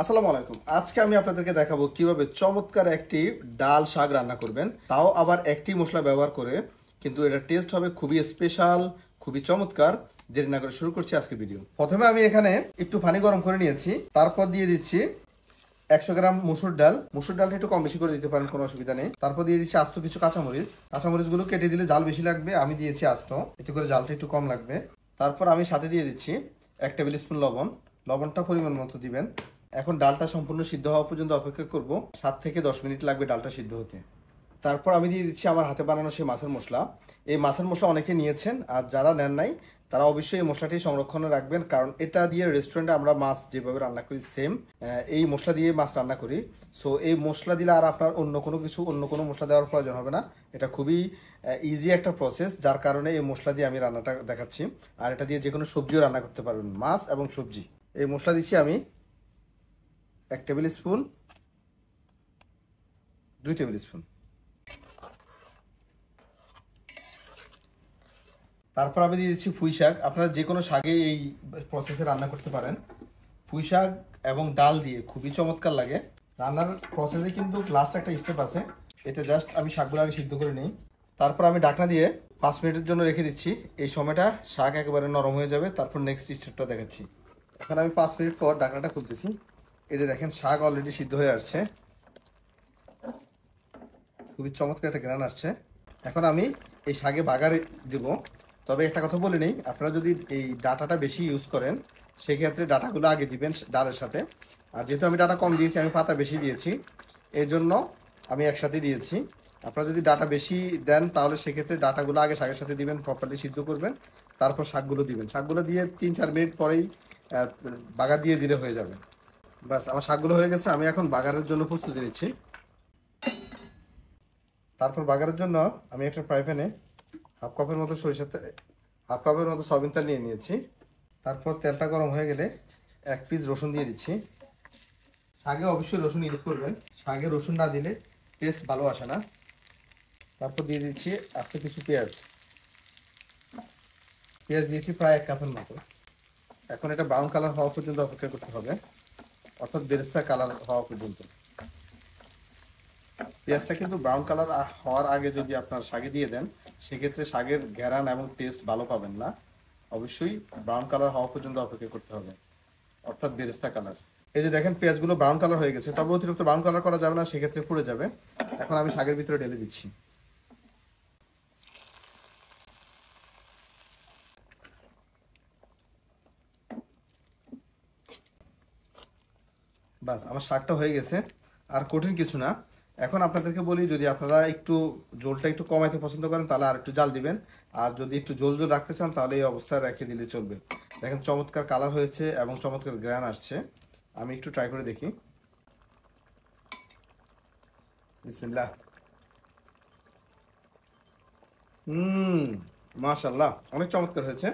আসসালামু আলাইকুম। আজকে আমি আপনাদেরকে দেখাবো কিভাবে চমৎকার একটি ডাল শাক রান্না করবেন, তাও আবার একটি মশলা ব্যবহার করে। কিন্তু এটা টেস্ট হবে খুবই স্পেশাল, খুবই চমৎকার। দেরি না করে শুরু করছি আজকে ভিডিও। প্রথমে আমি এখানে একটু পানি গরম করে নিয়েছি, তারপর দিয়ে দিচ্ছি 100 গ্রাম মুসুর ডাল। মুসুর ডালটা একটু কম বেশি করে দিতে পারেন, কোনো অসুবিধা নেই। তারপর দিয়ে দিচ্ছি আস্ত কিছু কাঁচামরিচ। কাঁচামরিচগুলো কেটে দিলে জাল বেশি লাগবে, আমি দিয়েছি আস্ত, এতে করে জালটা একটু কম লাগবে। তারপর আমি সাথে দিয়ে দিচ্ছি 1 টেবিল স্পুন লবণ। লবণটা পরিমাণ মতো দিবেন। এখন ডালটা সম্পূর্ণ সিদ্ধ হওয়া পর্যন্ত অপেক্ষা করব। 7 থেকে 10 মিনিট লাগবে ডালটা সিদ্ধ হতে। তারপর আমি দিয়ে দিচ্ছি আমার হাতে বানানো সেই মাছের মশলা। এই মাছের মশলা অনেকে নিয়েছেন, আর যারা নেন নাই তারা অবশ্যই এই মশলাটি সংরক্ষণে রাখবেন, কারণ এটা দিয়ে রেস্টুরেন্টে আমরা মাছ যেভাবে রান্না করি সেম এই মশলা দিয়ে মাছ রান্না করি। সো এই মশলা দিলে আর আপনার অন্য কোনো মশলা দেওয়ার প্রয়োজন হবে না। এটা খুবই ইজি একটা প্রসেস, যার কারণে এই মশলা দিয়ে আমি রান্নাটা দেখাচ্ছি। আর এটা দিয়ে যে কোনো সবজিও রান্না করতে পারবেন, মাছ এবং সবজি। এই মশলা দিচ্ছি আমি 1 টেবিল স্পুন, 2 টেবিল স্পুন। তারপর আমি দিয়ে দিচ্ছি পুঁই শাক। আপনারা যে কোনো শাকে এই প্রসেসে রান্না করতে পারেন। পুঁই শাক এবং ডাল দিয়ে খুবই চমৎকার লাগে। রান্নার প্রসেসে কিন্তু লাস্ট একটা স্টেপ আছে, এটা জাস্ট আমি শাকগুলো আগে সিদ্ধ করে নিই। তারপর আমি ঢাকনা দিয়ে 5 মিনিটের জন্য রেখে দিচ্ছি। এই সময়টা শাক একেবারে নরম হয়ে যাবে, তারপর নেক্সট স্টেপটা দেখাচ্ছি। এখন আমি 5 মিনিট পর ঢাকনাটা খুলতেছি। এই যে দেখেন, শাক অলরেডি সিদ্ধ হয়ে আসছে, খুবই চমৎকার একটা ঘ্রাণ আসছে। এখন আমি এই শাকে বাগার দেব। তবে একটা কথা বলে নেই, আপনারা যদি এই ডাটাটা বেশি ইউজ করেন সেক্ষেত্রে ডাটাগুলো আগে দিবেন ডালের সাথে। আর যেহেতু আমি ডাটা কম দিয়েছি, আমি পাতা বেশি দিয়েছি, এই জন্য আমি একসাথে দিয়েছি। আপনারা যদি ডাটা বেশি দেন তাহলে সেক্ষেত্রে ডাটাগুলো আগে শাকের সাথে দিবেন, প্রপারলি সিদ্ধ করবেন, তারপর শাকগুলো দিবেন। শাকগুলো দিয়ে 3-4 মিনিট পরেই বাগার দিয়ে দিলে হয়ে যাবে। বাস, আমার শাকগুলো হয়ে গেছে। আমি এখন বাগারের জন্য প্রস্তুতি নিচ্ছি। তারপর বাগারের জন্য আমি একটা ফ্রাই প্যানে হাফ কাপের মতো হাফ কাপের মতো সয়াবিন তেল নিয়ে নিয়েছি। তারপর তেলটা গরম হয়ে গেলে 1 পিস রসুন দিয়ে দিচ্ছি। শাকে অবশ্যই রসুন ইউজ করবেন, শাকে রসুন না দিলে টেস্ট ভালো আসে না। তারপর দিয়ে দিচ্ছি আস্তে কিছু পেঁয়াজ। পেঁয়াজ দিয়েছি প্রায় 1 কাপের মতো। এখন এটা ব্রাউন কালার হওয়া পর্যন্ত অপেক্ষা করতে হবে, অর্থাৎ বেরেস্তা কালার হওয়া পর্যন্ত। পেঁয়াজটা কিন্তু ব্রাউন কালার হওয়ার আগে যদি আপনার শাকে দিয়ে দেন সেক্ষেত্রে শাকের ঘ্রাণ এবং টেস্ট ভালো পাবেন না। অবশ্যই ব্রাউন কালার হওয়া পর্যন্ত অপেক্ষা করতে হবে, অর্থাৎ বেরেস্তা কালার। এই যে দেখেন, পেঁয়াজগুলো ব্রাউন কালার হয়ে গেছে, তবে অতিরিক্ত ব্রাউন কালার করা যাবে না, সেক্ষেত্রে পুড়ে যাবে। এখন আমি শাকের ভিতরে ঢেলে দিচ্ছি। বাস, আমার শাকটা হয়ে গেছে, আর কঠিন কিছু না। এখন আপনাদেরকে বলি, যদি আপনারা একটু ঝোলটা একটু কমাইতে পছন্দ করেন তাহলে আর একটু জাল দিবেন, আর যদি একটু ঝোল ঝোল রাখতে চান তাহলে এই অবস্থায় রেখে দিলে চলবে। দেখেন চমৎকার কালার হয়েছে এবং চমৎকার গ্রান আসছে। আমি একটু ট্রাই করে দেখি। বিসমিল্লাহ। হুম, মাশাআল্লাহ, অনেক চমৎকার হয়েছে।